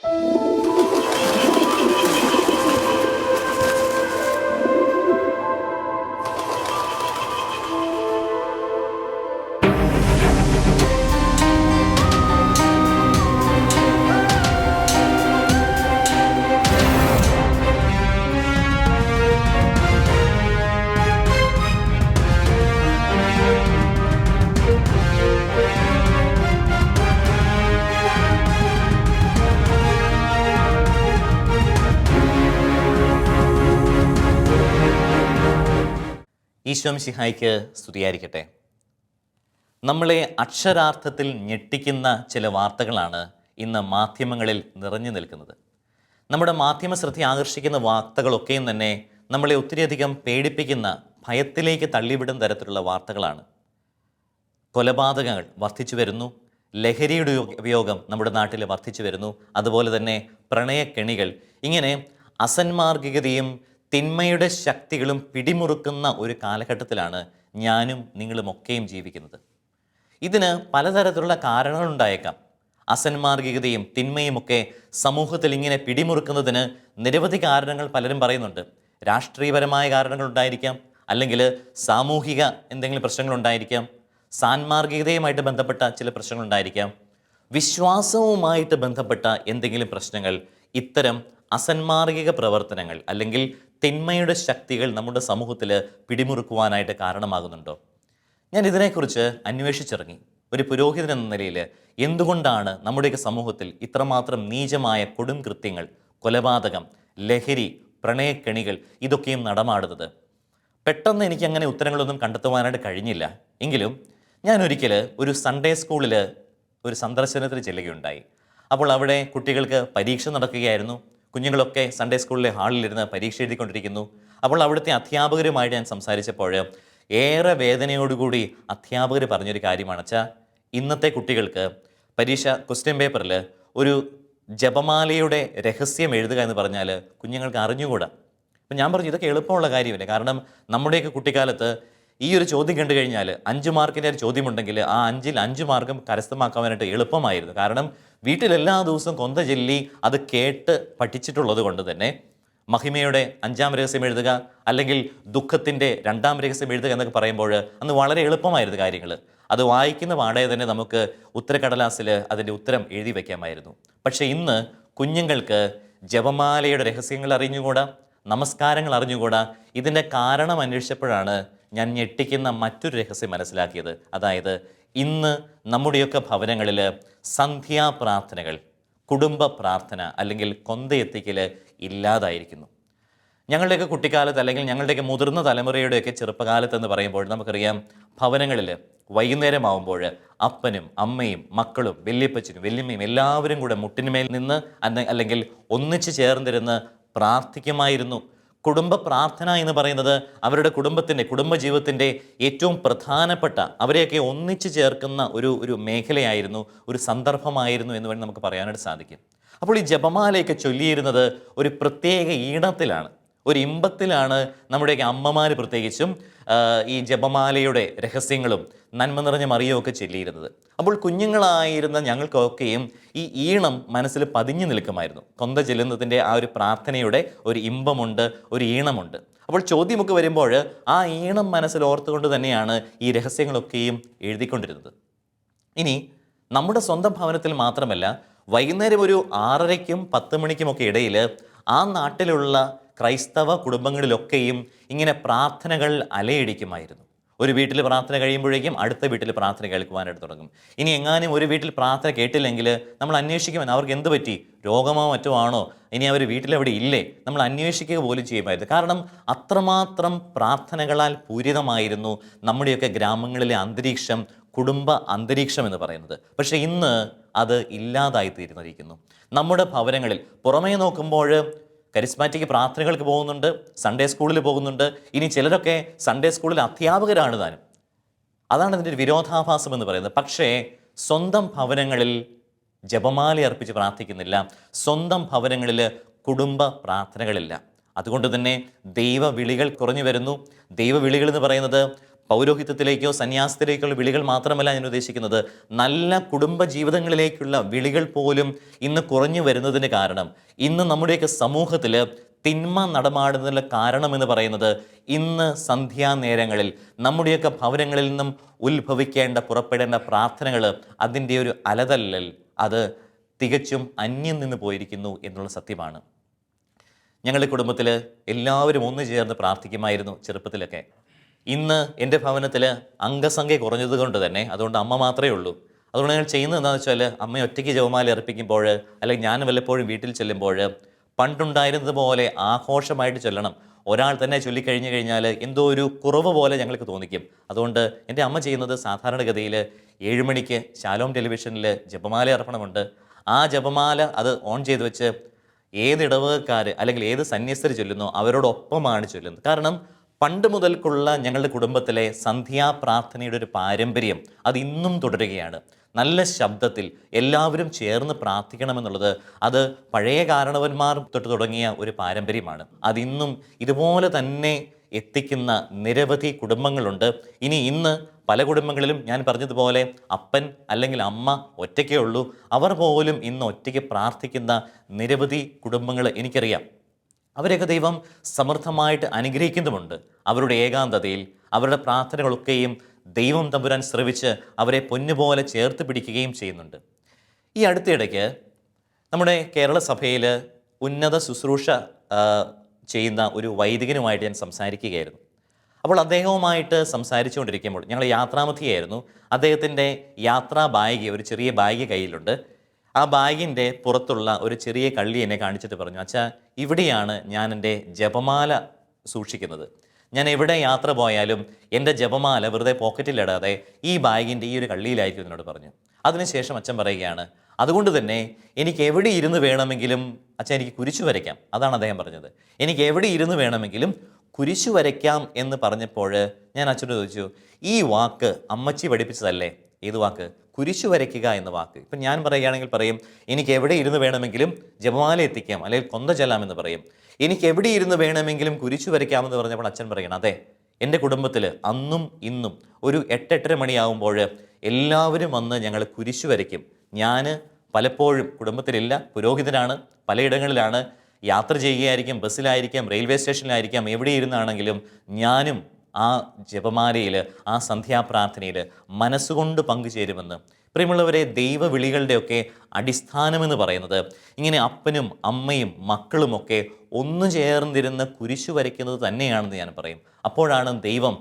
ഈശോ മിശിഹായ്ക്ക് സ്തുതിയായിരിക്കട്ടെ. നമ്മളെ അക്ഷരാർത്ഥത്തിൽ ഞെട്ടിക്കുന്ന ചില വാർത്തകളാണ് ഇന്ന് മാധ്യമങ്ങളിൽ നിറഞ്ഞു നിൽക്കുന്നത്. നമ്മുടെ മാധ്യമ ശ്രദ്ധ ആകർഷിക്കുന്ന വാർത്തകളൊക്കെയും തന്നെ നമ്മളെ ഒത്തിരിയധികം പേടിപ്പിക്കുന്ന, ഭയത്തിലേക്ക് തള്ളിവിടുന്ന തരത്തിലുള്ള വാർത്തകളാണ്. കൊലപാതകങ്ങൾ വർദ്ധിച്ചു വരുന്നു, ലഹരിയുടെ ഉപയോഗം നമ്മുടെ നാട്ടിൽ വർദ്ധിച്ചു വരുന്നു, അതുപോലെ തന്നെ പ്രണയക്കെണികൾ, ഇങ്ങനെ അസന്മാർഗികതയും തിന്മയുടെ ശക്തികളും പിടിമുറുക്കുന്ന ഒരു കാലഘട്ടത്തിലാണ് ഞാനും നിങ്ങളുമൊക്കെയും ജീവിക്കുന്നത്. ഇതിന് പലതരത്തിലുള്ള കാരണങ്ങളുണ്ടായേക്കാം. അസന്മാർഗികതയും തിന്മയുമൊക്കെ സമൂഹത്തിൽ ഇങ്ങനെ പിടിമുറുക്കുന്നതിന് നിരവധി കാരണങ്ങൾ പലരും പറയുന്നുണ്ട്. രാഷ്ട്രീയപരമായ കാരണങ്ങളുണ്ടായിരിക്കാം, അല്ലെങ്കിൽ സാമൂഹിക എന്തെങ്കിലും പ്രശ്നങ്ങളുണ്ടായിരിക്കാം, സാൻമാർഗികതയുമായിട്ട് ബന്ധപ്പെട്ട ചില പ്രശ്നങ്ങളുണ്ടായിരിക്കാം, വിശ്വാസവുമായിട്ട് ബന്ധപ്പെട്ട എന്തെങ്കിലും പ്രശ്നങ്ങൾ. ഇത്തരം അസന്മാർഗിക പ്രവർത്തനങ്ങൾ അല്ലെങ്കിൽ തിന്മയുടെ ശക്തികൾ നമ്മുടെ സമൂഹത്തിൽ പിടിമുറുക്കുവാനായിട്ട് കാരണമാകുന്നുണ്ടോ? ഞാൻ ഇതിനെക്കുറിച്ച് അന്വേഷിച്ചിറങ്ങി. ഒരു പുരോഹിതൻ എന്ന നിലയിൽ എന്തുകൊണ്ടാണ് നമ്മുടെയൊക്കെ സമൂഹത്തിൽ ഇത്രമാത്രം നീചമായ കൊടും കൃത്യങ്ങൾ, കൊലപാതകം, ലഹരി, പ്രണയക്കെണികൾ ഇതൊക്കെയും നടമാടുന്നത്? പെട്ടെന്ന് എനിക്ക് അങ്ങനെ ഉത്തരങ്ങളൊന്നും കണ്ടെത്തുവാനായിട്ട് കഴിഞ്ഞില്ല. എങ്കിലും ഞാൻ ഒരിക്കൽ ഒരു സൺഡേ സ്കൂളിൽ ഒരു സന്ദർശനത്തിന് ചെല്ലുകയുണ്ടായി. അപ്പോൾ അവിടെ കുട്ടികൾക്ക് പരീക്ഷ നടക്കുകയായിരുന്നു. കുഞ്ഞുങ്ങളൊക്കെ സൺഡേ സ്കൂളിലെ ഹാളിലിരുന്ന് പരീക്ഷ എഴുതിക്കൊണ്ടിരിക്കുന്നു. അപ്പോൾ അവിടുത്തെ അധ്യാപകരുമായിട്ട് ഞാൻ സംസാരിച്ചപ്പോൾ ഏറെ വേദനയോടുകൂടി അധ്യാപകർ പറഞ്ഞൊരു കാര്യമാണ്, വെച്ചാൽ ഇന്നത്തെ കുട്ടികൾക്ക് പരീക്ഷ ക്വസ്റ്റ്യൻ പേപ്പറിൽ ഒരു ജപമാലയുടെ രഹസ്യം എഴുതുക എന്ന് പറഞ്ഞാൽ കുഞ്ഞുങ്ങൾക്ക് അറിഞ്ഞുകൂടാ. അപ്പം ഞാൻ പറഞ്ഞു, ഇതൊക്കെ എളുപ്പമുള്ള കാര്യമില്ല. കാരണം നമ്മുടെയൊക്കെ കുട്ടിക്കാലത്ത് ഈ ഒരു ചോദ്യം കണ്ടു കഴിഞ്ഞാൽ 5 മാർക്കിൻ്റെ ഒരു ചോദ്യമുണ്ടെങ്കിൽ ആ 5ൽ 5 മാർക്കും കരസ്ഥമാക്കാനായിട്ട് എളുപ്പമായിരുന്നു. കാരണം വീട്ടിലെല്ലാ ദിവസവും കൊന്ത ചൊല്ലി അത് കേട്ട് പഠിച്ചിട്ടുള്ളത് കൊണ്ട് തന്നെ മഹിമയുടെ 5ാം രഹസ്യം എഴുതുക, അല്ലെങ്കിൽ ദുഃഖത്തിൻ്റെ 2ാം രഹസ്യം എഴുതുക എന്നൊക്കെ പറയുമ്പോൾ അന്ന് വളരെ എളുപ്പമായിരുന്നു കാര്യങ്ങൾ. അത് വായിക്കുന്ന പാടെ തന്നെ നമുക്ക് ഉത്തരക്കടലാസിൽ അതിൻ്റെ ഉത്തരം എഴുതി വയ്ക്കാമായിരുന്നു. പക്ഷേ ഇന്ന് കുഞ്ഞുങ്ങൾക്ക് ജപമാലയുടെ രഹസ്യങ്ങൾ അറിഞ്ഞുകൂടാ, നമസ്കാരങ്ങൾ അറിഞ്ഞുകൂടാ. ഇതിൻ്റെ കാരണം അന്വേഷിച്ചപ്പോഴാണ് ഞാൻ ഞെട്ടിക്കുന്ന മറ്റൊരു രഹസ്യം മനസ്സിലാക്കിയത്. അതായത് ഇന്ന് നമ്മുടെയൊക്കെ ഭവനങ്ങളിൽ സന്ധ്യാപ്രാർത്ഥനകൾ, കുടുംബ പ്രാർത്ഥന അല്ലെങ്കിൽ കൊന്തയെത്തിക്കൽ ഇല്ലാതായിരിക്കുന്നു. ഞങ്ങളുടെയൊക്കെ കുട്ടിക്കാലത്ത് അല്ലെങ്കിൽ ഞങ്ങളുടെയൊക്കെ മുതിർന്ന തലമുറയുടെയൊക്കെ ചെറുപ്പകാലത്ത് എന്ന് പറയുമ്പോൾ നമുക്കറിയാം, ഭവനങ്ങളിൽ വൈകുന്നേരമാവുമ്പോൾ അപ്പനും അമ്മയും മക്കളും വല്യപ്പച്ചനും വല്യമ്മയും എല്ലാവരും കൂടെ മുട്ടിന്മേൽ നിന്ന് അല്ലെങ്കിൽ ഒന്നിച്ച് ചേർന്നിരുന്ന് പ്രാർത്ഥിക്കുമായിരുന്നു. കുടുംബ പ്രാർത്ഥന എന്ന് പറയുന്നത് അവരുടെ കുടുംബജീവിതത്തിൻ്റെ ഏറ്റവും പ്രധാനപ്പെട്ട, അവരെയൊക്കെ ഒന്നിച്ചു ചേർക്കുന്ന ഒരു മേഖലയായിരുന്നു, ഒരു സന്ദർഭമായിരുന്നു എന്ന് വേണ്ടി നമുക്ക് പറയാനായിട്ട് സാധിക്കും. അപ്പോൾ ഈ ജപമാലയൊക്കെ ചൊല്ലിയിരുന്നത് ഒരു പ്രത്യേക ഈണത്തിലാണ്, ഒരു ഇമ്പത്തിലാണ് നമ്മുടെയൊക്കെ അമ്മമാർ പ്രത്യേകിച്ചും ഈ ജപമാലയുടെ രഹസ്യങ്ങളും നന്മ നിറഞ്ഞ മറിയുമൊക്കെ ചൊല്ലിയിരുന്നത്. അപ്പോൾ കുഞ്ഞുങ്ങളായിരുന്ന ഞങ്ങൾക്കൊക്കെയും ഈ ഈണം മനസ്സിൽ പതിഞ്ഞു നിൽക്കുമായിരുന്നു. കൊന്ത ചെല്ലുന്നതിൻ്റെ ആ ഒരു പ്രാർത്ഥനയുടെ ഒരു ഇമ്പമുണ്ട്, ഒരു ഈണമുണ്ട്. അപ്പോൾ ചോദ്യമൊക്കെ വരുമ്പോൾ ആ ഈണം മനസ്സിൽ ഓർത്തുകൊണ്ട് തന്നെയാണ് ഈ രഹസ്യങ്ങളൊക്കെയും എഴുതിക്കൊണ്ടിരുന്നത്. ഇനി നമ്മുടെ സ്വന്തം ഭവനത്തിൽ മാത്രമല്ല, വൈകുന്നേരം ഒരു 6:30-ക്കും 10 മണിക്കുമൊക്കെ ഇടയിൽ ആ നാട്ടിലുള്ള ക്രൈസ്തവ കുടുംബങ്ങളിലൊക്കെയും ഇങ്ങനെ പ്രാർത്ഥനകൾ അലയടിക്കുമായിരുന്നു. ഒരു വീട്ടിൽ പ്രാർത്ഥന കഴിയുമ്പോഴേക്കും അടുത്ത വീട്ടിൽ പ്രാർത്ഥന കേൾക്കുവാനായിട്ട് തുടങ്ങും. ഇനി എങ്ങാനും ഒരു വീട്ടിൽ പ്രാർത്ഥന കേട്ടില്ലെങ്കിൽ നമ്മൾ അന്വേഷിക്കുമെന്ന്, അവർക്ക് എന്ത് പറ്റി, രോഗമോ മറ്റോ ആണോ, ഇനി അവർ വീട്ടിലവിടെ ഇല്ലേ, നമ്മൾ അന്വേഷിക്കുക പോലും ചെയ്യുമായിരുന്നു. കാരണം അത്രമാത്രം പ്രാർത്ഥനകളാൽ പൂരിതമായിരുന്നു നമ്മുടെയൊക്കെ ഗ്രാമങ്ങളിലെ അന്തരീക്ഷം, കുടുംബ അന്തരീക്ഷം എന്ന് പറയുന്നത്. പക്ഷേ ഇന്ന് അത് ഇല്ലാതായി തീർന്നിരിക്കുന്നു. നമ്മുടെ ഭവനങ്ങളിൽ പുറമേ നോക്കുമ്പോൾ കരിസ്മാറ്റിക് പ്രാർത്ഥനകൾക്ക് പോകുന്നുണ്ട്, സൺഡേ സ്കൂളിൽ പോകുന്നുണ്ട്. ഇനി ചിലരൊക്കെ സൺഡേ സ്കൂളിൽ അധ്യാപകരാണ് താനും. അതാണ് അതിൻ്റെ ഒരു വിരോധാഭാസം എന്ന് പറയുന്നത്. പക്ഷേ സ്വന്തം ഭവനങ്ങളിൽ ജപമാല അർപ്പിച്ച് പ്രാർത്ഥിക്കുന്നില്ല, സ്വന്തം ഭവനങ്ങളിൽ കുടുംബ പ്രാർത്ഥനകളില്ല. അതുകൊണ്ട് തന്നെ ദൈവവിളികൾ കുറഞ്ഞു വരുന്നു. ദൈവവിളികൾ എന്ന് പറയുന്നത് പൗരോഹിത്യത്തിലേക്കോ സന്യാസത്തിലേക്കുള്ള വിളികൾ മാത്രമല്ല ഞാൻ ഉദ്ദേശിക്കുന്നത്, നല്ല കുടുംബ ജീവിതങ്ങളിലേക്കുള്ള വിളികൾ പോലും ഇന്ന് കുറഞ്ഞു വരുന്നതിന് കാരണം, ഇന്ന് നമ്മുടെയൊക്കെ സമൂഹത്തിൽ തിന്മ നടമാടുന്നതിനുള്ള കാരണമെന്ന് പറയുന്നത്, ഇന്ന് സന്ധ്യാനേരങ്ങളിൽ നമ്മുടെയൊക്കെ ഭവനങ്ങളിൽ നിന്നും ഉത്ഭവിക്കേണ്ട പുറപ്പെടേണ്ട പ്രാർത്ഥനകൾ, അതിൻ്റെ ഒരു അലതല്ലൽ അത് തികച്ചും അന്യം നിന്ന് പോയിരിക്കുന്നു എന്നുള്ള സത്യമാണ്. ഞങ്ങളുടെ കുടുംബത്തിൽ എല്ലാവരും ഒന്നു ചേർന്ന് പ്രാർത്ഥിക്കുമായിരുന്നു ചെറുപ്പത്തിലൊക്കെ. ഇന്ന് എൻ്റെ ഭവനത്തിൽ അംഗസംഖ്യ കുറഞ്ഞത് കൊണ്ട് തന്നെ, അതുകൊണ്ട് അമ്മ മാത്രമേ ഉള്ളൂ. അതുകൊണ്ട് ഞങ്ങൾ ചെയ്യുന്നത് എന്താണെന്ന് വെച്ചാൽ, അമ്മ ഒറ്റയ്ക്ക് ജപമാല അർപ്പിക്കുമ്പോൾ, അല്ലെങ്കിൽ ഞാൻ വല്ലപ്പോഴും വീട്ടിൽ ചെല്ലുമ്പോൾ പണ്ടുണ്ടായിരുന്നത് പോലെ ആഘോഷമായിട്ട് ചൊല്ലണം. ഒരാൾ തന്നെ ചൊല്ലിക്കഴിഞ്ഞു കഴിഞ്ഞാൽ എന്തോ ഒരു കുറവ് പോലെ ഞങ്ങൾക്ക് തോന്നിക്കും. അതുകൊണ്ട് എൻ്റെ അമ്മ ചെയ്യുന്നത്, സാധാരണഗതിയിൽ 7 മണിക്ക് ശാലോം ടെലിവിഷനിൽ ജപമാല അർപ്പണമുണ്ട്. ആ ജപമാല അത് ഓൺ ചെയ്ത് വെച്ച് ഏത് ഇടവകക്കാർ അല്ലെങ്കിൽ ഏത് സന്യസ്തർ ചൊല്ലുന്നോ അവരോടൊപ്പമാണ് ചൊല്ലുന്നത്. കാരണം പണ്ട് മുതൽക്കുള്ള ഞങ്ങളുടെ കുടുംബത്തിലെ സന്ധ്യാപ്രാർത്ഥനയുടെ ഒരു പാരമ്പര്യം അത് ഇന്നും തുടരുകയാണ്. നല്ല ശബ്ദത്തിൽ എല്ലാവരും ചേർന്ന് പ്രാർത്ഥിക്കണമെന്നുള്ളത് അത് പഴയ കാരണവന്മാർ തൊട്ട് തുടങ്ങിയ ഒരു പാരമ്പര്യമാണ്. അതിന്നും ഇതുപോലെ തന്നെ എത്തിക്കുന്ന നിരവധി കുടുംബങ്ങളുണ്ട്. ഇന്ന് പല കുടുംബങ്ങളിലും ഞാൻ പറഞ്ഞതുപോലെ അപ്പൻ അല്ലെങ്കിൽ അമ്മ ഒറ്റയ്ക്കേ ഉള്ളൂ. അവർ പോലും ഇന്ന് ഒറ്റയ്ക്ക് പ്രാർത്ഥിക്കുന്ന നിരവധി കുടുംബങ്ങൾ എനിക്കറിയാം. അവരെയൊക്കെ ദൈവം സമൃദ്ധമായിട്ട് അനുഗ്രഹിക്കുന്നുമുണ്ട്. അവരുടെ ഏകാന്തതയിൽ അവരുടെ പ്രാർത്ഥനകളൊക്കെയും ദൈവം തമ്പുരാൻ ശ്രവിച്ച് അവരെ പൊന്നുപോലെ ചേർത്ത് പിടിക്കുകയും ചെയ്യുന്നുണ്ട്. ഈ അടുത്തിടയ്ക്ക് നമ്മുടെ കേരള സഭയിൽ ഉന്നത ശുശ്രൂഷ ചെയ്യുന്ന ഒരു വൈദികനുമായിട്ട് ഞാൻ സംസാരിക്കുകയായിരുന്നു. അപ്പോൾ അദ്ദേഹവുമായിട്ട് സംസാരിച്ചുകൊണ്ടിരിക്കുമ്പോൾ ഞങ്ങൾ യാത്രാമധ്യയായിരുന്നു. അദ്ദേഹത്തിൻ്റെ യാത്രാ ബാഗ്, ഒരു ചെറിയ ബാഗ് കയ്യിലുണ്ട്. ആ ബാഗിൻ്റെ പുറത്തുള്ള ഒരു ചെറിയ കള്ളി എന്നെ കാണിച്ചിട്ട് പറഞ്ഞു, അച്ഛാ, ഇവിടെയാണ് ഞാൻ എൻ്റെ ജപമാല സൂക്ഷിക്കുന്നത്. ഞാൻ എവിടെ യാത്ര പോയാലും എൻ്റെ ജപമാല വെറുതെ പോക്കറ്റിലിടാതെ ഈ ബാഗിൻ്റെ ഈ ഒരു കള്ളിയിലായിരിക്കും എന്നോട് പറഞ്ഞു. അതിനുശേഷം അച്ഛൻ പറയുകയാണ്, അതുകൊണ്ട് തന്നെ എനിക്ക് എവിടെ ഇരുന്ന് വേണമെങ്കിലും അച്ഛൻ എനിക്ക് കുരിശു വരയ്ക്കാം. അതാണ് അദ്ദേഹം പറഞ്ഞത്. എനിക്ക് എവിടെ ഇരുന്ന് വേണമെങ്കിലും കുരിശു വരയ്ക്കാം എന്ന് പറഞ്ഞപ്പോൾ ഞാൻ അച്ഛനോട് ചോദിച്ചു, ഈ വാക്ക് അമ്മച്ചി പഠിപ്പിച്ചതല്ലേ? ഏത് വാക്ക്? കുരിശു വരയ്ക്കുക എന്ന വാക്ക്. ഇപ്പം ഞാൻ പറയുകയാണെങ്കിൽ പറയും, എനിക്ക് എവിടെ ഇരുന്ന് വേണമെങ്കിലും ജപമാല എത്തിക്കാം, അല്ലെങ്കിൽ കൊന്ത ചെല്ലാം എന്ന് പറയും. എനിക്ക് എവിടെ ഇരുന്ന് വേണമെങ്കിലും കുരിശു വരയ്ക്കാമെന്ന് പറഞ്ഞപ്പോൾ അച്ഛൻ പറയണം, അതെ, എൻ്റെ കുടുംബത്തിൽ അന്നും ഇന്നും ഒരു 8-8:30 മണിയാകുമ്പോൾ എല്ലാവരും വന്ന് ഞങ്ങൾ കുരിശു വരയ്ക്കും. ഞാൻ പലപ്പോഴും കുടുംബത്തിലില്ല, പുരോഹിതനാണ്, പലയിടങ്ങളിലാണ്, യാത്ര ചെയ്യുകയായിരിക്കും, ബസ്സിലായിരിക്കാം, റെയിൽവേ സ്റ്റേഷനിലായിരിക്കാം, എവിടെ ഇരുന്നാണെങ്കിലും ഞാനും ആ ജപമാലയിൽ, ആ സന്ധ്യാപ്രാർത്ഥനയിൽ മനസ്സുകൊണ്ട് പങ്കുചേരുമെന്ന്. പ്രിയമുള്ളവരെ, ദൈവവിളികളുടെയൊക്കെ അടിസ്ഥാനമെന്ന് പറയുന്നത് ഇങ്ങനെ അപ്പനും അമ്മയും മക്കളുമൊക്കെ ഒന്നു ചേർന്നിരുന്ന് കുരിശു വരയ്ക്കുന്നത് തന്നെയാണെന്ന് ഞാൻ പറയും. അപ്പോഴാണ് ദൈവം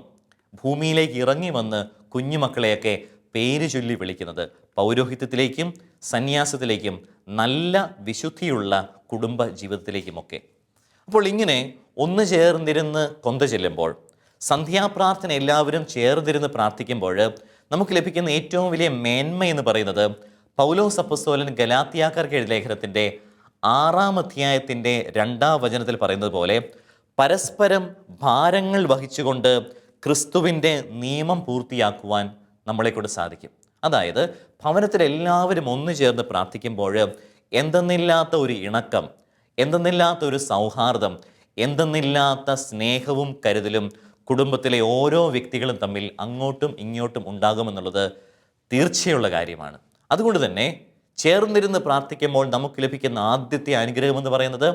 ഭൂമിയിലേക്ക് ഇറങ്ങി വന്ന് കുഞ്ഞുമക്കളെയൊക്കെ പേര് ചൊല്ലി വിളിക്കുന്നത്. പൗരോഹിത്യത്തിലേക്കും സന്യാസത്തിലേക്കും നല്ല വിശുദ്ധിയുള്ള കുടുംബ ജീവിതത്തിലേക്കുമൊക്കെ. അപ്പോൾ ഇങ്ങനെ ഒന്ന് ചേർന്നിരുന്ന് കൊന്ത ചെല്ലുമ്പോൾ, സന്ധ്യാപ്രാർത്ഥന എല്ലാവരും ചേർന്നിരുന്ന് പ്രാർത്ഥിക്കുമ്പോൾ നമുക്ക് ലഭിക്കുന്ന ഏറ്റവും വലിയ മേന്മ എന്ന് പറയുന്നത്, പൗലോസ് അപ്പോസ്തലൻ ഗലാത്യക്കാർക്ക് എഴുതിയ ലേഖനത്തിൻ്റെ 6-ാം അധ്യായത്തിൻ്റെ 2-ാം വചനത്തിൽ പറയുന്നത് പോലെ, പരസ്പരം ഭാരങ്ങൾ വഹിച്ചുകൊണ്ട് ക്രിസ്തുവിൻ്റെ നിയമം പൂർത്തിയാക്കുവാൻ നമ്മളെക്കൊണ്ട് സാധിക്കും. അതായത് ഭവനത്തിൽ എല്ലാവരും ഒന്നു ചേർന്ന് പ്രാർത്ഥിക്കുമ്പോൾ എന്തെന്നില്ലാത്ത ഒരു ഇണക്കം, എന്തെന്നില്ലാത്ത ഒരു സൗഹാർദ്ദം, എന്തെന്നില്ലാത്ത സ്നേഹവും കരുതലും കുടുംബത്തിലെ ഓരോ വ്യക്തികളും തമ്മിൽ അങ്ങോട്ടും ഇങ്ങോട്ടും ഉണ്ടാകുമെന്നുള്ളത് തീർച്ചയുള്ള കാര്യമാണ്. അതുകൊണ്ട് തന്നെ ചേർന്നിരുന്ന് പ്രാർത്ഥിക്കുമ്പോൾ നമുക്ക് ലഭിക്കുന്ന ആദ്യത്തെ അനുഗ്രഹം എന്ന് പറയുന്നത്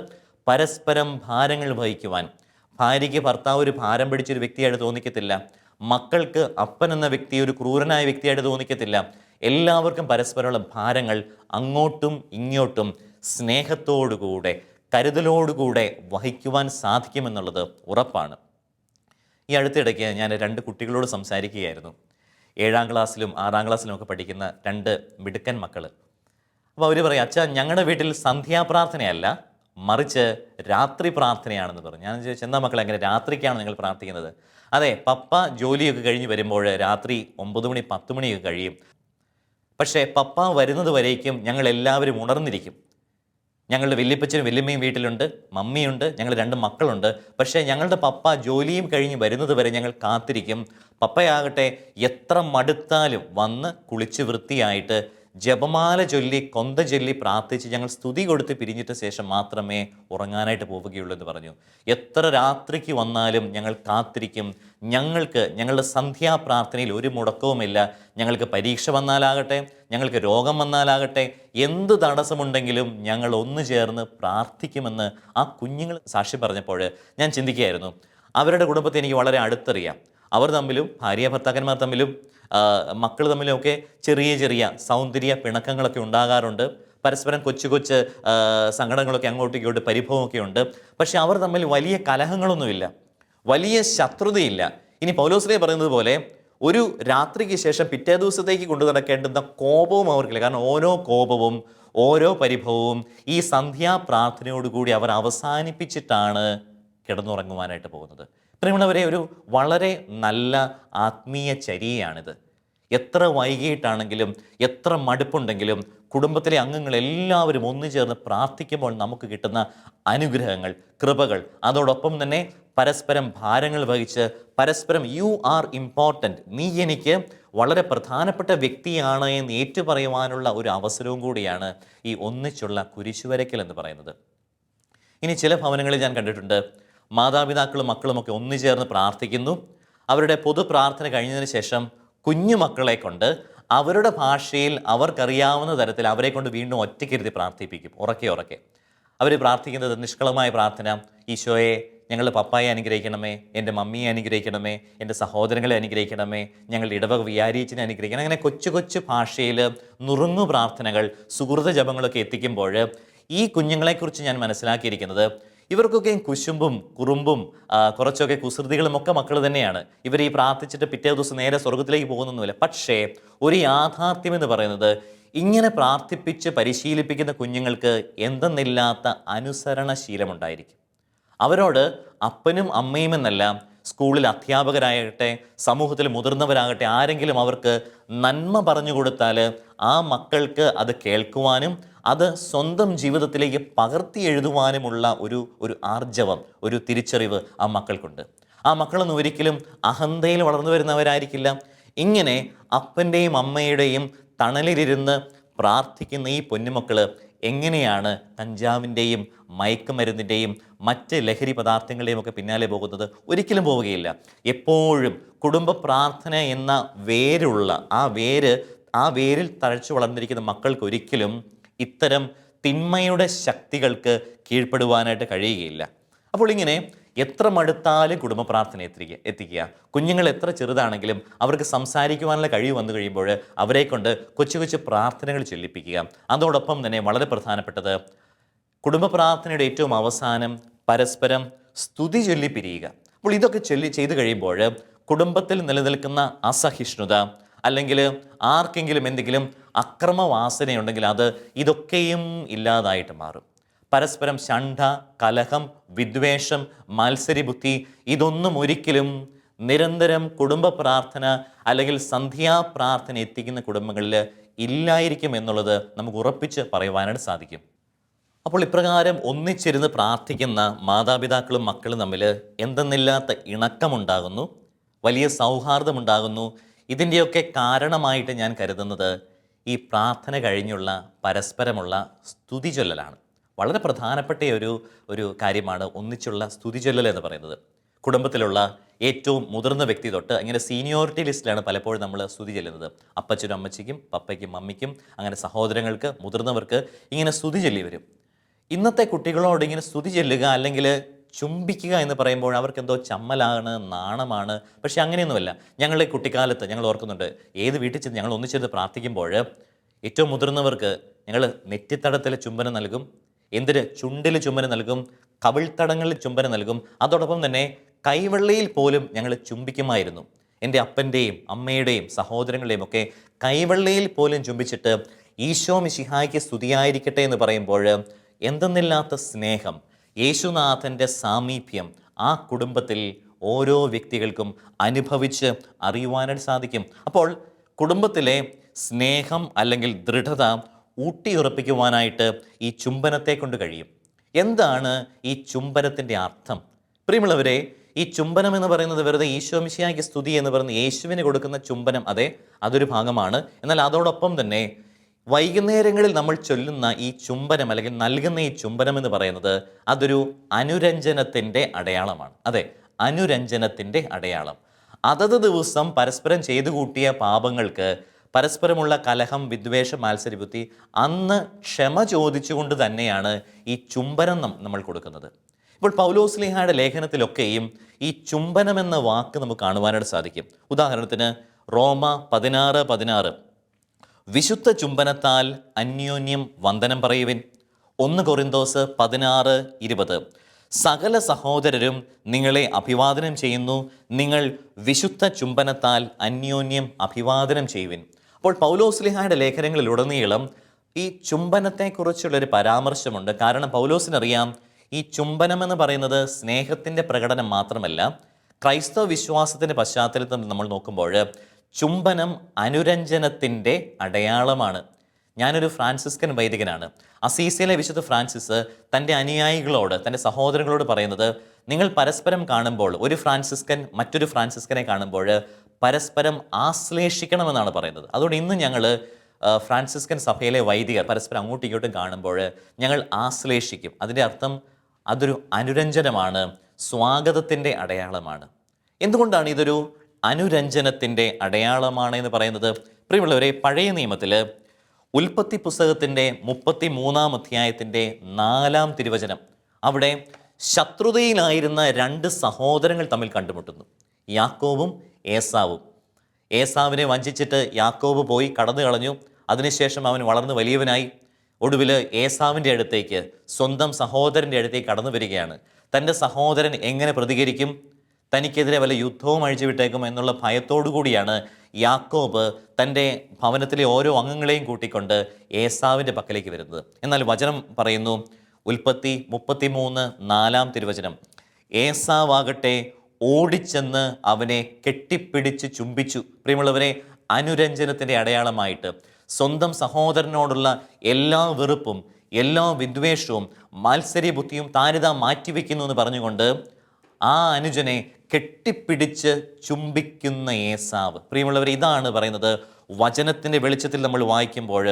പരസ്പരം ഭാരങ്ങൾ വഹിക്കുവാൻ. ഭാര്യയ്ക്ക് ഭർത്താവ് ഒരു ഭാരം പിടിച്ചൊരു വ്യക്തിയായിട്ട് തോന്നിക്കത്തില്ല. മക്കൾക്ക് അപ്പൻ എന്ന വ്യക്തി ഒരു ക്രൂരനായ വ്യക്തിയായിട്ട് തോന്നിക്കത്തില്ല. എല്ലാവർക്കും പരസ്പരമുള്ള ഭാരങ്ങൾ അങ്ങോട്ടും ഇങ്ങോട്ടും സ്നേഹത്തോടുകൂടെ കരുതലോടുകൂടെ വഹിക്കുവാൻ സാധിക്കുമെന്നുള്ളത് ഉറപ്പാണ്. ഈ അടുത്തിടയ്ക്ക് ഞാൻ 2 കുട്ടികളോട് സംസാരിക്കുകയായിരുന്നു. 7-ാം ക്ലാസ്സിലും 6-ാം ക്ലാസ്സിലും ഒക്കെ പഠിക്കുന്ന 2 മിടുക്കൻ മക്കൾ. അപ്പോൾ അവർ പറയും, അച്ഛാ, ഞങ്ങളുടെ വീട്ടിൽ സന്ധ്യാപ്രാർത്ഥനയല്ല, മറിച്ച് രാത്രി പ്രാർത്ഥനയാണെന്ന് പറഞ്ഞു. ഞാൻ ചോദിച്ചു, എന്താ മക്കളെ, എങ്ങനെ രാത്രിക്കാണ് നിങ്ങൾ പ്രാർത്ഥിക്കുന്നത്? അതെ, പപ്പ ജോലിയൊക്കെ കഴിഞ്ഞ് വരുമ്പോൾ രാത്രി 9 മണി 10 മണിയൊക്കെ കഴിയും. പക്ഷേ പപ്പ വരുന്നത് വരേക്കും ഞങ്ങൾ എല്ലാവരും ഉണർന്നിരിക്കും. ഞങ്ങളുടെ വല്യപ്പച്ചനും വല്യമ്മയും വീട്ടിലുണ്ട്, മമ്മിയുണ്ട്, ഞങ്ങൾ 2 മക്കളുണ്ട്. പക്ഷേ ഞങ്ങളുടെ പപ്പ ജോലിയും കഴിഞ്ഞ് വരുന്നത് വരെ ഞങ്ങൾ കാത്തിരിക്കും. പപ്പയാകട്ടെ എത്ര മടുത്താലും വന്ന് കുളിച്ച് വൃത്തിയായിട്ട് ജപമാല ചൊല്ലി കൊന്ത ചൊല്ലി പ്രാർത്ഥിച്ച് ഞങ്ങൾ സ്തുതി കൊടുത്ത് പിരിഞ്ഞിട്ട ശേഷം മാത്രമേ ഉറങ്ങാനായിട്ട് പോവുകയുള്ളൂ എന്ന് പറഞ്ഞു. എത്ര രാത്രിക്ക് വന്നാലും ഞങ്ങൾ കാത്തിരിക്കും. ഞങ്ങളുടെ സന്ധ്യാപ്രാർത്ഥനയിൽ ഒരു മുടക്കവുമില്ല. ഞങ്ങൾക്ക് പരീക്ഷ വന്നാലാകട്ടെ, ഞങ്ങൾക്ക് രോഗം വന്നാലാകട്ടെ, എന്ത് തടസ്സമുണ്ടെങ്കിലും ഞങ്ങൾ ഒന്നു ചേർന്ന് പ്രാർത്ഥിക്കുമെന്ന് ആ കുഞ്ഞുങ്ങൾ സാക്ഷി പറഞ്ഞപ്പോൾ ഞാൻ ചിന്തിക്കുകയായിരുന്നു. അവരുടെ കുടുംബത്തെ എനിക്ക് വളരെ അടുത്തറിയാം. അവർ തമ്മിലും, ഭാര്യ ഭർത്താക്കന്മാർ തമ്മിലും, മക്കൾ തമ്മിലുമൊക്കെ ചെറിയ ചെറിയ സൗന്ദര്യ പിണക്കങ്ങളൊക്കെ ഉണ്ടാകാറുണ്ട്. പരസ്പരം കൊച്ചു കൊച്ചു സങ്കടങ്ങളൊക്കെ അങ്ങോട്ടും ഇങ്ങോട്ട് പരിഭവമൊക്കെ ഉണ്ട്. പക്ഷെ അവർ തമ്മിൽ വലിയ കലഹങ്ങളൊന്നുമില്ല, വലിയ ശത്രുതയില്ല. ഇനി പൗലോസ്ലീഹ പറയുന്നത് പോലെ ഒരു രാത്രിക്ക് ശേഷം പിറ്റേ ദിവസത്തേക്ക് കൊണ്ടു നടക്കേണ്ടുന്ന കോപവും അവർക്കില്ല. കാരണം ഓരോ കോപവും ഓരോ പരിഭവവും ഈ സന്ധ്യാപ്രാർത്ഥനയോടുകൂടി അവർ അവസാനിപ്പിച്ചിട്ടാണ് കിടന്നുറങ്ങുവാനായിട്ട് പോകുന്നത്. പ്രിയമുള്ളവരെ, ഒരു വളരെ നല്ല ആത്മീയ ചര്യയാണിത്. എത്ര വൈകിട്ടാണെങ്കിലും, എത്ര മടുപ്പുണ്ടെങ്കിലും കുടുംബത്തിലെ അംഗങ്ങൾ എല്ലാവരും ഒന്നു ചേർന്ന് പ്രാർത്ഥിക്കുമ്പോൾ നമുക്ക് കിട്ടുന്ന അനുഗ്രഹങ്ങൾ, കൃപകൾ, അതോടൊപ്പം തന്നെ പരസ്പരം ഭാരങ്ങൾ വഹിച്ച് പരസ്പരം യു ആർ ഇമ്പോർട്ടൻറ്റ്, നീ എനിക്ക് വളരെ പ്രധാനപ്പെട്ട വ്യക്തിയാണ് എന്ന് ഏറ്റുപറയുവാനുള്ള ഒരു അവസരവും കൂടിയാണ് ഈ ഒന്നിച്ചുള്ള കുരിശുവരയ്ക്കൽ എന്ന് പറയുന്നത്. ഇനി ചില ഭവനങ്ങളിൽ ഞാൻ കണ്ടിട്ടുണ്ട്, മാതാപിതാക്കളും മക്കളുമൊക്കെ ഒന്നു ചേർന്ന് പ്രാർത്ഥിക്കുന്നു. അവരുടെ പൊതു പ്രാർത്ഥന കഴിഞ്ഞതിന് ശേഷം കുഞ്ഞു മക്കളെ കൊണ്ട് അവരുടെ ഭാഷയിൽ അവർക്കറിയാവുന്ന തരത്തിൽ അവരെ കൊണ്ട് വീണ്ടും ഒറ്റയ്ക്കിരുത്തി പ്രാർത്ഥിപ്പിക്കും. ഉറക്കെ അവർ പ്രാർത്ഥിക്കുന്നത് നിഷ്കളമായ പ്രാർത്ഥന. ഈശോയെ, ഞങ്ങളുടെ പപ്പായെ അനുഗ്രഹിക്കണമേ, എൻ്റെ മമ്മിയെ അനുഗ്രഹിക്കണമേ, എൻ്റെ സഹോദരങ്ങളെ അനുഗ്രഹിക്കണമേ, ഞങ്ങളുടെ ഇടവക വിയാരിയച്ചിനെ അനുഗ്രഹിക്കണം. അങ്ങനെ കൊച്ചു കൊച്ചു ഭാഷയിൽ നുറുങ്ങു പ്രാർത്ഥനകൾ, സുഹൃത ജപങ്ങളൊക്കെ എത്തിക്കുമ്പോൾ ഈ കുഞ്ഞുങ്ങളെക്കുറിച്ച് ഞാൻ മനസ്സിലാക്കിയിരിക്കുന്നത്, ഇവർക്കൊക്കെ കുശുമ്പും കുറുമ്പും കുറച്ചൊക്കെ കുസൃതികളും ഒക്കെ മക്കൾ തന്നെയാണ്. ഇവർ ഈ പ്രാർത്ഥിച്ചിട്ട് പിറ്റേ ദിവസം നേരെ സ്വർഗത്തിലേക്ക് പോകുന്നൊന്നുമില്ല. പക്ഷേ ഒരു യാഥാർത്ഥ്യം എന്ന് പറയുന്നത്, ഇങ്ങനെ പ്രാർത്ഥിപ്പിച്ച് പരിശീലിപ്പിക്കുന്ന കുഞ്ഞുങ്ങൾക്ക് എന്തെന്നില്ലാത്ത അനുസരണശീലമുണ്ടായിരിക്കും. അവരോട് അപ്പനും അമ്മയും എന്നല്ല, സ്കൂളിൽ അധ്യാപകരാകട്ടെ, സമൂഹത്തിൽ മുതിർന്നവരാകട്ടെ, ആരെങ്കിലും അവർക്ക് നന്മ പറഞ്ഞു കൊടുത്താൽ ആ മക്കൾക്ക് അത് കേൾക്കുവാനും അത് സ്വന്തം ജീവിതത്തിലേക്ക് പകർത്തി എഴുതുവാനുമുള്ള ഒരു ആർജവം, ഒരു തിരിച്ചറിവ് ആ മക്കൾക്കുണ്ട്. ആ മക്കളൊന്നും ഒരിക്കലും അഹന്തയിൽ വളർന്നു വരുന്നവരായിരിക്കില്ല. ഇങ്ങനെ അപ്പൻ്റെയും അമ്മയുടെയും തണലിലിരുന്ന് പ്രാർത്ഥിക്കുന്ന ഈ പൊന്നുമക്കൾ എങ്ങനെയാണ് കഞ്ചാവിൻ്റെയും മയക്കുമരുന്നിൻ്റെയും മറ്റ് ലഹരി പദാർത്ഥങ്ങളുടെയും ഒക്കെ പിന്നാലെ പോകുന്നത്? ഒരിക്കലും പോവുകയില്ല. എപ്പോഴും കുടുംബ പ്രാർത്ഥന എന്ന വേരുള്ള ആ വേരിൽ തഴച്ചു വളർന്നിരിക്കുന്ന മക്കൾക്ക് ഒരിക്കലും ഇത്തരം തിന്മയുടെ ശക്തികൾക്ക് കീഴ്പ്പെടുവാനായിട്ട് കഴിയുകയില്ല. അപ്പോൾ ഇങ്ങനെ എത്ര മടുത്താലും കുടുംബ പ്രാർത്ഥന എത്തിക്കുക. കുഞ്ഞുങ്ങൾ എത്ര ചെറുതാണെങ്കിലും അവർക്ക് സംസാരിക്കുവാനുള്ള കഴിവ് വന്നു കഴിയുമ്പോൾ അവരെ കൊണ്ട് കൊച്ചു കൊച്ചു പ്രാർത്ഥനകൾ ചൊല്ലിപ്പിക്കുക. അതോടൊപ്പം തന്നെ വളരെ പ്രധാനപ്പെട്ടത്, കുടുംബ പ്രാർത്ഥനയുടെ ഏറ്റവും അവസാനം പരസ്പരം സ്തുതി ചൊല്ലി പിരിയുക. അപ്പോൾ ഇതൊക്കെ ചെയ്തു കഴിയുമ്പോൾ കുടുംബത്തിൽ നിലനിൽക്കുന്ന അസഹിഷ്ണുത, അല്ലെങ്കിൽ ആർക്കെങ്കിലും എന്തെങ്കിലും അക്രമവാസനയുണ്ടെങ്കിൽ ഇതൊക്കെയും ഇല്ലാതായിട്ട് മാറും. പരസ്പരം ശണ്ഠ, കലഹം, വിദ്വേഷം, മത്സരബുദ്ധി ഇതൊന്നും ഒരിക്കലും നിരന്തരം കുടുംബ പ്രാർത്ഥന അല്ലെങ്കിൽ സന്ധ്യാപ്രാർത്ഥന എത്തിക്കുന്ന കുടുംബങ്ങളിൽ ഇല്ലായിരിക്കും എന്നുള്ളത് നമുക്ക് ഉറപ്പിച്ച് പറയുവാനായിട്ട് സാധിക്കും. അപ്പോൾ ഇപ്രകാരം ഒന്നിച്ചിരുന്ന് പ്രാർത്ഥിക്കുന്ന മാതാപിതാക്കളും മക്കളും തമ്മിൽ എന്തെന്നില്ലാത്ത ഇണക്കമുണ്ടാകുന്നു, വലിയ സൗഹാർദ്ദമുണ്ടാകുന്നു. ഇതിൻ്റെയൊക്കെ കാരണമായിട്ട് ഞാൻ കരുതുന്നത് ഈ പ്രാർത്ഥന കഴിഞ്ഞുള്ള പരസ്പരമുള്ള സ്തുതി ചൊല്ലലാണ്. വളരെ പ്രധാനപ്പെട്ട ഒരു കാര്യമാണ് ഒന്നിച്ചുള്ള സ്തുതി ചൊല്ലൽ എന്ന് പറയുന്നത്. കുടുംബത്തിലുള്ള ഏറ്റവും മുതിർന്ന വ്യക്തി തൊട്ട് അങ്ങനെ സീനിയോറിറ്റി ലിസ്റ്റിലാണ് പലപ്പോഴും നമ്മൾ സ്തുതി ചൊല്ലുന്നത്. അപ്പച്ചനും അമ്മച്ചിക്കും, പപ്പയ്ക്കും മമ്മിക്കും, അങ്ങനെ സഹോദരങ്ങൾക്ക്, മുതിർന്നവർക്ക് ഇങ്ങനെ സ്തുതി ചൊല്ലി വരും. ഇന്നത്തെ കുട്ടികളോട് ഇങ്ങനെ സ്തുതി ചൊല്ലുക അല്ലെങ്കിൽ ചുംബിക്കുക എന്ന് പറയുമ്പോൾ അവർക്ക് എന്തോ ചമ്മലാണ്, നാണമാണ്. പക്ഷെ അങ്ങനെയൊന്നുമല്ല. ഞങ്ങളുടെ കുട്ടിക്കാലത്ത് ഞങ്ങൾ ഓർക്കുന്നുണ്ട്, ഏത് വീട്ടിൽ ചെന്ന് ഞങ്ങൾ ഒന്നിച്ചിരുന്ന് പ്രാർത്ഥിക്കുമ്പോൾ ഏറ്റവും മുതിർന്നവർക്ക് ഞങ്ങൾ നെറ്റിത്തടത്തിൽ ചുംബനം നൽകും, ചുണ്ടിൽ ചുംബനം നൽകും, കവിൾത്തടങ്ങളിൽ ചുംബനം നൽകും. അതോടൊപ്പം തന്നെ കൈവെള്ളയിൽ പോലും ഞങ്ങൾ ചുംബിക്കുമായിരുന്നു. എൻ്റെ അപ്പൻ്റെയും അമ്മയുടെയും സഹോദരങ്ങളുടെയും ഒക്കെ കൈവെള്ളയിൽ പോലും ചുംബിച്ചിട്ട് ഈശോ മിശിഹായ്ക്ക് സ്തുതിയായിരിക്കട്ടെ എന്ന് പറയുമ്പോൾ എന്തെന്നില്ലാത്ത സ്നേഹം, യേശുനാഥൻ്റെ സാമീപ്യം ആ കുടുംബത്തിൽ ഓരോ വ്യക്തികൾക്കും അനുഭവിച്ച് അറിയുവാനായിട്ട് സാധിക്കും. അപ്പോൾ കുടുംബത്തിലെ സ്നേഹം അല്ലെങ്കിൽ ദൃഢത ഊട്ടിയുറപ്പിക്കുവാനായിട്ട് ഈ ചുംബനത്തെ കൊണ്ട് കഴിയും. എന്താണ് ഈ ചുംബനത്തിൻ്റെ അർത്ഥം? പ്രിയമുള്ളവരെ, ഈ ചുംബനം എന്ന് പറയുന്നത് വെറുതെ ഈശോ മിശിഹായ്ക്ക് സ്തുതി എന്ന് പറയുന്ന യേശുവിന് കൊടുക്കുന്ന ചുംബനം, അതൊരു ഭാഗമാണ്. എന്നാൽ അതോടൊപ്പം തന്നെ വൈകുന്നേരങ്ങളിൽ നമ്മൾ ചൊല്ലുന്ന ഈ ചുംബനം അല്ലെങ്കിൽ നൽകുന്ന ഈ ചുംബനം എന്ന് പറയുന്നത് അതൊരു അനുരഞ്ജനത്തിൻ്റെ അടയാളമാണ്. അതെ, അനുരഞ്ജനത്തിൻ്റെ അടയാളം. അതത് ദിവസം പരസ്പരം ചെയ്തു കൂട്ടിയ പാപങ്ങൾക്ക്, പരസ്പരമുള്ള കലഹം, വിദ്വേഷം, മാത്സര്യബുദ്ധി, അന്ന് ക്ഷമ ചോദിച്ചുകൊണ്ട് തന്നെയാണ് ഈ ചുംബനം നമ്മൾ കൊടുക്കുന്നത്. ഇപ്പോൾ പൗലോസ്ലീഹായുടെ ലേഖനത്തിലൊക്കെയും ഈ ചുംബനം എന്ന വാക്ക് നമുക്ക് കാണുവാനായിട്ട് സാധിക്കും. ഉദാഹരണത്തിന് റോമ 16:16 വിശുദ്ധ ചുംബനത്താൽ അന്യോന്യം വന്ദനം പറയുവിൻ. 1 കൊറിന്തോസ് 16:20 സകല സഹോദരരും നിങ്ങളെ അഭിവാദനം ചെയ്യുന്നു, നിങ്ങൾ വിശുദ്ധ ചുംബനത്താൽ അന്യോന്യം അഭിവാദനം ചെയ്യുവിൻ. അപ്പോൾ പൗലോസ്ലീഹായുടെ ലേഖനങ്ങളിലുടനീളം ഈ ചുംബനത്തെക്കുറിച്ചുള്ളൊരു പരാമർശമുണ്ട്. കാരണം പൗലോസിനറിയാം, ഈ ചുംബനം എന്ന് പറയുന്നത് സ്നേഹത്തിൻ്റെ പ്രകടനം മാത്രമല്ല. ക്രൈസ്തവ വിശ്വാസത്തിൻ്റെ പശ്ചാത്തലത്തിൽ നമ്മൾ നോക്കുമ്പോൾ ചുംബനം അനുരഞ്ജനത്തിൻ്റെ അടയാളമാണ്. ഞാനൊരു ഫ്രാൻസിസ്കൻ വൈദികനാണ്. അസീസിയിലെ വിശുദ്ധ ഫ്രാൻസിസ് തൻ്റെ അനുയായികളോട്, തൻ്റെ സഹോദരങ്ങളോട് പറയുന്നത്, നിങ്ങൾ പരസ്പരം കാണുമ്പോൾ, ഒരു ഫ്രാൻസിസ്കൻ മറ്റൊരു ഫ്രാൻസിസ്കനെ കാണുമ്പോൾ പരസ്പരം ആശ്ലേഷിക്കണമെന്നാണ് പറയുന്നത്. അതുകൊണ്ട് ഇന്ന് ഞങ്ങൾ ഫ്രാൻസിസ്കൻ സഭയിലെ വൈദികർ പരസ്പരം അങ്ങോട്ടും ഇങ്ങോട്ടും കാണുമ്പോൾ ഞങ്ങൾ ആശ്ലേഷിക്കും. അതിൻ്റെ അർത്ഥം അതൊരു അനുരഞ്ജനമാണ്, സ്വാഗതത്തിൻ്റെ അടയാളമാണ്. എന്തുകൊണ്ടാണ് ഇതൊരു അനുരഞ്ജനത്തിൻ്റെ അടയാളമാണ് എന്ന് പറയുന്നത്? പ്രിയമുള്ളവരെ, പഴയ നിയമത്തിൽ ഉൽപ്പത്തി പുസ്തകത്തിൻ്റെ 33-ാം അധ്യായത്തിൻ്റെ 4-ാം തിരുവചനം, അവിടെ ശത്രുതയിലായിരുന്ന 2 സഹോദരങ്ങൾ തമ്മിൽ കണ്ടുമുട്ടുന്നു, യാക്കോബും ഏസാവും. ഏസാവിനെ വഞ്ചിച്ചിട്ട് യാക്കോബ് പോയി കടന്നു കളഞ്ഞു. അതിനുശേഷം അവൻ വളർന്ന് വലിയവനായി. ഒടുവിൽ ഏസാവിൻ്റെ അടുത്തേക്ക്, സ്വന്തം സഹോദരൻ്റെ അടുത്തേക്ക് കടന്നു വരികയാണ്. തൻ്റെ സഹോദരൻ എങ്ങനെ പ്രതികരിക്കും, തനിക്കെതിരെ വല്ല യുദ്ധവും അഴിച്ചുവിട്ടേക്കും എന്നുള്ള ഭയത്തോടു കൂടിയാണ് യാക്കോബ് തൻ്റെ ഭവനത്തിലെ ഓരോ അംഗങ്ങളെയും കൂട്ടിക്കൊണ്ട് ഏസാവിൻ്റെ പക്കലേക്ക് വരുന്നത്. എന്നാൽ വചനം പറയുന്നു, ഉൽപ്പത്തി 33:4-ാം തിരുവചനം, ഏസാവാകട്ടെ ഓടിച്ചെന്ന് അവനെ കെട്ടിപ്പിടിച്ച് ചുംബിച്ചു. പ്രിയമുള്ളവരെ, അനുരഞ്ജനത്തിൻ്റെ അടയാളമായിട്ട് സ്വന്തം സഹോദരനോടുള്ള എല്ലാ വെറുപ്പും, എല്ലാ വിദ്വേഷവും, മാത്സര്യബുദ്ധിയും താനിതാ മാറ്റിവെക്കുന്നു എന്ന് പറഞ്ഞുകൊണ്ട് ആ അനുജനെ കെട്ടിപ്പിടിച്ച് ചുംബിക്കുന്ന ഏസാവ്. പ്രിയമുള്ളവർ, ഇതാണ് പറയുന്നത്. വചനത്തിൻ്റെ വെളിച്ചത്തിൽ നമ്മൾ വായിക്കുമ്പോൾ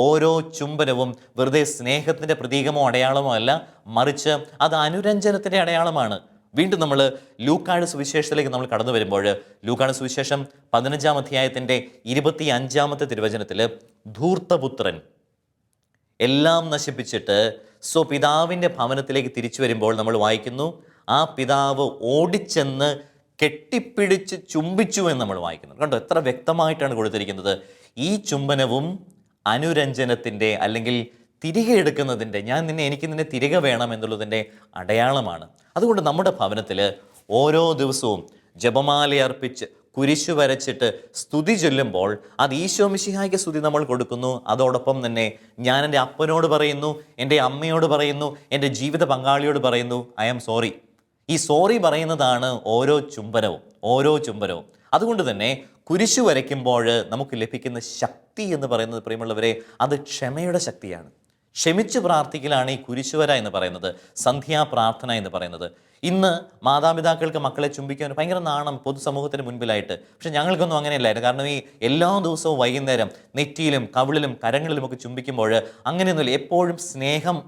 ഓരോ ചുംബനവും വെറുതെ സ്നേഹത്തിൻ്റെ പ്രതീകമോ അടയാളമോ അല്ല, മറിച്ച് അത് അനുരഞ്ജനത്തിൻ്റെ അടയാളമാണ്. വീണ്ടും നമ്മൾ ലൂക്കായുടെ സുവിശേഷത്തിലേക്ക് നമ്മൾ കടന്നു വരുമ്പോൾ, ലൂക്കായുടെ സുവിശേഷം 15-ാം അധ്യായത്തിൻ്റെ 25-ാമത്തെ തിരുവചനത്തിൽ ധൂർത്തപുത്രൻ എല്ലാം നശിപ്പിച്ചിട്ട് സ്വപിതാവിൻ്റെ ഭവനത്തിലേക്ക് തിരിച്ചു വരുമ്പോൾ നമ്മൾ വായിക്കുന്നു, ആ പിതാവ് ഓടിച്ചെന്ന് കെട്ടിപ്പിടിച്ച് ചുംബിച്ചു എന്ന് നമ്മൾ വായിക്കുന്നു. കണ്ടോ, എത്ര വ്യക്തമായിട്ടാണ് കൊടുത്തിരിക്കുന്നത്. ഈ ചുംബനവും അനുരഞ്ജനത്തിൻ്റെ, അല്ലെങ്കിൽ തിരികെ എടുക്കുന്നതിൻ്റെ, എനിക്ക് നിന്നെ തിരികെ വേണം എന്നുള്ളതിൻ്റെ അടയാളമാണ്. അതുകൊണ്ട് നമ്മുടെ ഭവനത്തിൽ ഓരോ ദിവസവും ജപമാല അർപ്പിച്ച് കുരിശു വരച്ചിട്ട് സ്തുതി ചൊല്ലുമ്പോൾ അത് ഈശോ മിശിഹായ്ക്ക് സ്തുതി നമ്മൾ കൊടുക്കുന്നു. അതോടൊപ്പം തന്നെ ഞാൻ എൻ്റെ അപ്പനോട് പറയുന്നു, എൻ്റെ അമ്മയോട് പറയുന്നു, എൻ്റെ ജീവിത പങ്കാളിയോട് പറയുന്നു, ഐ ആം സോറി. ഈ സോറി പറയുന്നതാണ് ഓരോ ചുംബനവും. അതുകൊണ്ട് തന്നെ കുരിശു വരയ്ക്കുമ്പോൾ നമുക്ക് ലഭിക്കുന്ന ശക്തി എന്ന് പറയുന്നത്, പ്രിയമുള്ളവരെ, അത് ക്ഷമയുടെ ശക്തിയാണ്. ക്ഷമിച്ച് പ്രാർത്ഥിക്കലാണ് ഈ കുരിശുവര എന്ന് പറയുന്നത്, സന്ധ്യാപ്രാർത്ഥന എന്ന് പറയുന്നത്. ഇന്ന് മാതാപിതാക്കൾക്ക് മക്കളെ ചുംബിക്കാൻ ഭയങ്കര നാണം പൊതുസമൂഹത്തിന് മുൻപിലായിട്ട്. പക്ഷെ ഞങ്ങൾക്കൊന്നും അങ്ങനെയല്ലായിരുന്നു. കാരണം ഈ എല്ലാ ദിവസവും വൈകുന്നേരം നെറ്റിയിലും കവിളിലും കരങ്ങളിലുമൊക്കെ ചുംബിക്കുമ്പോൾ അങ്ങനെയൊന്നുമില്ല. എപ്പോഴും സ്നേഹം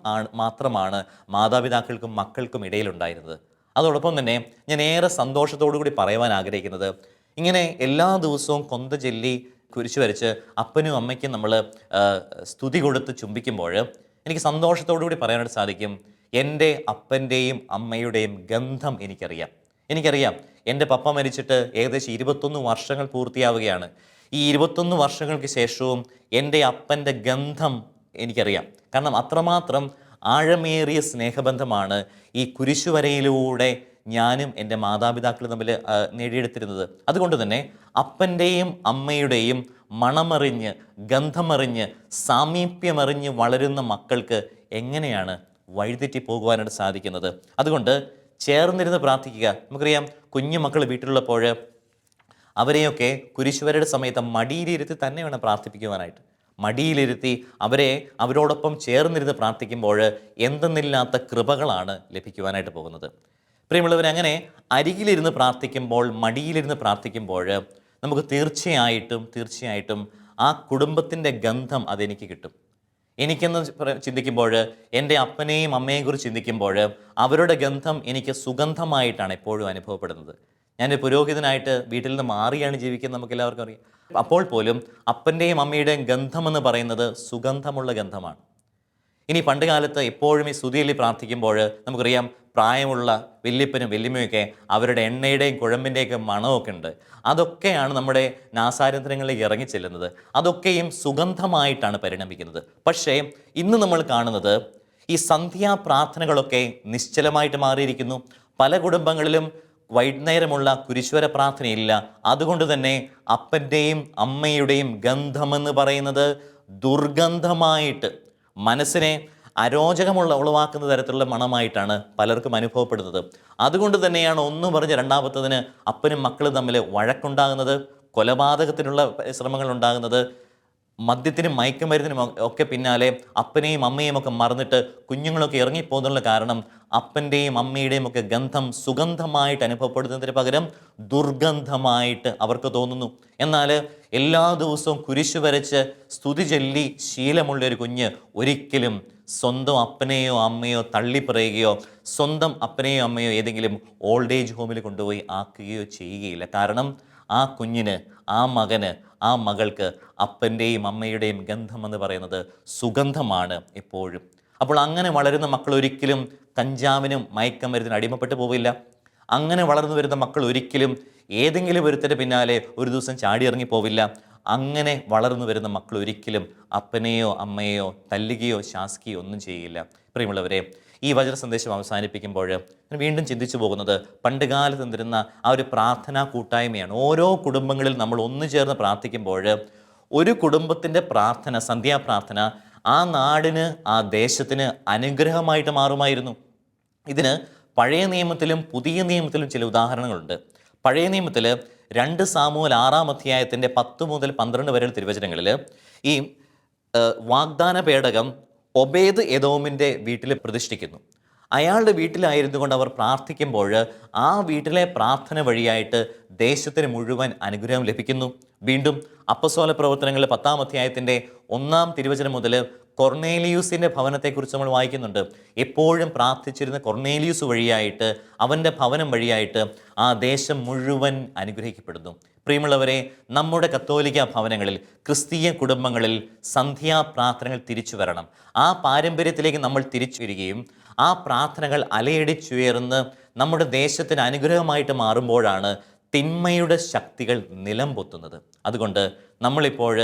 മാത്രമാണ് മാതാപിതാക്കൾക്കും മക്കൾക്കും ഇടയിലുണ്ടായിരുന്നത്. അതോടൊപ്പം തന്നെ ഞാൻ ഏറെ സന്തോഷത്തോടു കൂടി പറയുവാൻ ആഗ്രഹിക്കുന്നത്, ഇങ്ങനെ എല്ലാ ദിവസവും കൊന്ത ചൊല്ലി കുരിശു വരച്ച് അപ്പനും അമ്മയ്ക്കും നമ്മൾ സ്തുതി കൊടുത്ത് ചുംബിക്കുമ്പോൾ എനിക്ക് സന്തോഷത്തോടു കൂടി പറയാനായിട്ട് സാധിക്കും, എൻ്റെ അപ്പൻ്റെയും അമ്മയുടെയും ഗന്ധം എനിക്കറിയാം. എൻ്റെ പപ്പ മരിച്ചിട്ട് ഏകദേശം 21 വർഷങ്ങൾ പൂർത്തിയാവുകയാണ്. ഈ 21 വർഷങ്ങൾക്ക് ശേഷവും എൻ്റെ അപ്പൻ്റെ ഗന്ധം എനിക്കറിയാം. കാരണം അത്രമാത്രം ആഴമേറിയ സ്നേഹബന്ധമാണ് ഈ കുരിശുവരയിലൂടെ ഞാനും എൻ്റെ മാതാപിതാക്കളും തമ്മിൽ നേടിയെടുത്തിരുന്നത്. അതുകൊണ്ട് തന്നെ അപ്പൻ്റെയും അമ്മയുടെയും മണമറിഞ്ഞ്, ഗന്ധമറിഞ്ഞ്, സാമീപ്യമറിഞ്ഞ് വളരുന്ന മക്കൾക്ക് എങ്ങനെയാണ് വഴിതെറ്റി പോകുവാനായിട്ട് സാധിക്കുന്നത്? അതുകൊണ്ട് ചേർന്നിരുന്ന് പ്രാർത്ഥിക്കുക. നമുക്കറിയാം, കുഞ്ഞു മക്കൾ വീട്ടിലുള്ളപ്പോൾ അവരെയൊക്കെ കുരിശുവരയുടെ സമയത്ത് മടിയിലിരുത്തി തന്നെ വേണം പ്രാർത്ഥിപ്പിക്കുവാനായിട്ട്. മടിയിലിരുത്തി അവരോടൊപ്പം ചേർന്നിരുന്ന് പ്രാർത്ഥിക്കുമ്പോൾ എന്തെന്നില്ലാത്ത കൃപകളാണ് ലഭിക്കുവാനായിട്ട് പോകുന്നത്. പ്രിയമുള്ളവർ, അങ്ങനെ അരികിലിരുന്ന് പ്രാർത്ഥിക്കുമ്പോൾ, മടിയിലിരുന്ന് പ്രാർത്ഥിക്കുമ്പോൾ നമുക്ക് തീർച്ചയായിട്ടും ആ കുടുംബത്തിൻ്റെ ഗന്ധം അതെനിക്ക് കിട്ടും. എനിക്കെന്ന് ചിന്തിക്കുമ്പോൾ, എൻ്റെ അപ്പനെയും അമ്മയെയും കുറിച്ച് ചിന്തിക്കുമ്പോൾ അവരുടെ ഗന്ധം എനിക്ക് സുഗന്ധമായിട്ടാണ് എപ്പോഴും അനുഭവപ്പെടുന്നത്. ഞാനൊരു പുരോഹിതനായിട്ട് വീട്ടിൽ നിന്ന് മാറിയാണ് ജീവിക്കുന്നത്, നമുക്ക് എല്ലാവർക്കും അറിയാം. അപ്പോൾ പോലും അപ്പൻ്റെയും അമ്മയുടെയും ഗന്ധമെന്ന് പറയുന്നത് സുഗന്ധമുള്ള ഗന്ധമാണ്. ഇനി പണ്ട് കാലത്ത് എപ്പോഴും ഈ സ്തുതിയിൽ പ്രാർത്ഥിക്കുമ്പോൾ നമുക്കറിയാം, പ്രായമുള്ള വല്യപ്പനും വല്യമ്മയൊക്കെ അവരുടെ എണ്ണയുടെയും കുഴമ്പിൻ്റെയൊക്കെ മണമൊക്കെ ഉണ്ട്. അതൊക്കെയാണ് നമ്മുടെ നാസാരന്ധ്രങ്ങളിലേക്ക് ഇറങ്ങിച്ചെല്ലുന്നത്. അതൊക്കെയും സുഗന്ധമായിട്ടാണ് പരിണമിക്കുന്നത്. പക്ഷേ ഇന്ന് നമ്മൾ കാണുന്നത് ഈ സന്ധ്യാപ്രാർത്ഥനകളൊക്കെ നിശ്ചലമായിട്ട് മാറിയിരിക്കുന്നു. പല കുടുംബങ്ങളിലും വൈകുന്നേരമുള്ള കുരിശ്വര പ്രാർത്ഥനയില്ല. അതുകൊണ്ട് തന്നെ അപ്പൻ്റെയും അമ്മയുടെയും ഗന്ധമെന്ന് പറയുന്നത് ദുർഗന്ധമായിട്ട്, മനസ്സിനെ ഉളവാക്കുന്ന തരത്തിലുള്ള മണമായിട്ടാണ് പലർക്കും അനുഭവപ്പെടുന്നത്. അതുകൊണ്ട് തന്നെയാണ് ഒന്ന് പറഞ്ഞ് രണ്ടാമത്തതിന് അപ്പനും മക്കളും തമ്മിൽ വഴക്കുണ്ടാകുന്നത്, കൊലപാതകത്തിനുള്ള ശ്രമങ്ങൾ ഉണ്ടാകുന്നത്, മദ്യത്തിനും മയക്കുമരുന്നിനും ഒക്കെ പിന്നാലെ അപ്പനെയും അമ്മയും ഒക്കെ മറന്നിട്ട് കുഞ്ഞുങ്ങളൊക്കെ ഇറങ്ങിപ്പോകുന്നുള്ള കാരണം അപ്പൻ്റെയും അമ്മയുടെയും ഒക്കെ ഗന്ധം സുഗന്ധമായിട്ട് അനുഭവപ്പെടുന്നതിന് പകരം ദുർഗന്ധമായിട്ട് അവർക്ക് തോന്നുന്നു. എന്നാൽ എല്ലാ ദിവസവും കുരിശു വരച്ച് സ്തുതി ചൊല്ലി ശീലമുള്ളൊരു കുഞ്ഞ് ഒരിക്കലും സ്വന്തം അപ്പനെയോ അമ്മയോ തള്ളിപ്പറയുകയോ സ്വന്തം അപ്പനെയോ അമ്മയോ ഏതെങ്കിലും ഓൾഡ് ഏജ് ഹോമിൽ കൊണ്ടുപോയി ആക്കുകയോ ചെയ്യുകയില്ല. കാരണം ആ കുഞ്ഞിന്, ആ മകന്, ആ മകൾക്ക് അപ്പൻ്റെയും അമ്മയുടെയും ഗന്ധമെന്ന് പറയുന്നത് സുഗന്ധമാണ് എപ്പോഴും. അപ്പോൾ അങ്ങനെ വളരുന്ന മക്കൾ ഒരിക്കലും കഞ്ചാവിനും മയക്കമരുന്നിനും അടിമപ്പെട്ടു പോവില്ല. അങ്ങനെ വളർന്നു വരുന്ന മക്കൾ ഒരിക്കലും ഏതെങ്കിലും ഒരുത്തരുടെ പിന്നാലെ ഒരു ദിവസം ചാടി പോവില്ല. അങ്ങനെ വളർന്നു വരുന്ന മക്കൾ ഒരിക്കലും അപ്പനെയോ അമ്മയെയോ തല്ലുകയോ ശാസിക്കുകയോ ഒന്നും ചെയ്യില്ല. പ്രിയമുള്ളവരെ, ഈ വചന സന്ദേശം അവസാനിപ്പിക്കുമ്പോൾ ഞാൻ വീണ്ടും ചിന്തിച്ചു പോകുന്നത് പണ്ട് കാലത്ത് നിന്നിരുന്ന ആ ഒരു പ്രാർത്ഥനാ കൂട്ടായ്മയാണ്. ഓരോ കുടുംബങ്ങളിൽ നമ്മൾ ഒന്നു ചേർന്ന് പ്രാർത്ഥിക്കുമ്പോൾ ഒരു കുടുംബത്തിൻ്റെ പ്രാർത്ഥന, സന്ധ്യാപ്രാർത്ഥന, ആ നാടിന്, ആ ദേശത്തിന് അനുഗ്രഹമായിട്ട് മാറുമായിരുന്നു. ഇതിന് പഴയ നിയമത്തിലും പുതിയ നിയമത്തിലും ചില ഉദാഹരണങ്ങളുണ്ട്. പഴയ നിയമത്തിൽ 2 സാമുവേൽ 6-ാം അധ്യായത്തിൻ്റെ 10 മുതൽ 12 വരെയുള്ള തിരുവചനങ്ങളിൽ ഈ വാഗ്ദാന പേടകം ഒബേദ് എദോമിൻ്റെ വീട്ടിൽ പ്രതിഷ്ഠിക്കുന്നു. അയാളുടെ വീട്ടിലായിരുന്നു കൊണ്ട് അവർ പ്രാർത്ഥിക്കുമ്പോൾ ആ വീട്ടിലെ പ്രാർത്ഥന വഴിയായിട്ട് ദേശത്തിന് മുഴുവൻ അനുഗ്രഹം ലഭിക്കുന്നു. വീണ്ടും അപ്പസ്തോല പ്രവർത്തനങ്ങളിൽ 10-ാം അധ്യായത്തിൻ്റെ 1-ാം തിരുവചനം മുതൽ കൊർണേലിയൂസിൻ്റെ ഭവനത്തെക്കുറിച്ച് നമ്മൾ വായിക്കുന്നുണ്ട്. എപ്പോഴും പ്രാർത്ഥിച്ചിരുന്ന കൊർണേലിയൂസ് വഴിയായിട്ട്, അവൻ്റെ ഭവനം വഴിയായിട്ട് ആ ദേശം മുഴുവൻ അനുഗ്രഹിക്കപ്പെടുന്നു. പ്രിയമുള്ളവരെ, നമ്മുടെ കത്തോലിക്ക ഭവനങ്ങളിൽ, ക്രിസ്തീയ കുടുംബങ്ങളിൽ സന്ധ്യാപ്രാർത്ഥനകൾ തിരിച്ചു വരണം. ആ പാരമ്പര്യത്തിലേക്ക് നമ്മൾ തിരിച്ചു വരികയും ആ പ്രാർത്ഥനകൾ അലയടിച്ചുയർന്ന് നമ്മുടെ ദേശത്തിന് അനുഗ്രഹമായിട്ട് മാറുമ്പോഴാണ് തിന്മയുടെ ശക്തികൾ നിലം പൊത്തുന്നത്. അതുകൊണ്ട് നമ്മളിപ്പോൾ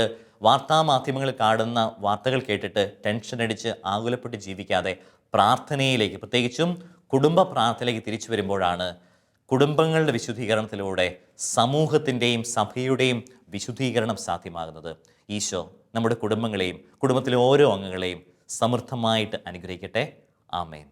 വാർത്താമാധ്യമങ്ങളിൽ കാണുന്ന വാർത്തകൾ കേട്ടിട്ട് ടെൻഷൻ അടിച്ച് ആകുലപ്പെട്ട് ജീവിക്കാതെ പ്രാർത്ഥനയിലേക്ക്, പ്രത്യേകിച്ചും കുടുംബ പ്രാർത്ഥനയിലേക്ക് തിരിച്ചു വരുമ്പോഴാണ് കുടുംബങ്ങളുടെ വിശുദ്ധീകരണത്തിലൂടെ സമൂഹത്തിൻ്റെയും സഭയുടെയും വിശുദ്ധീകരണം സാധ്യമാകുന്നത്. ഈശോ നമ്മുടെ കുടുംബങ്ങളെയും കുടുംബത്തിലെ ഓരോ അംഗങ്ങളെയും സമൃദ്ധമായിട്ട് അനുഗ്രഹിക്കട്ടെ. ആമേൻ.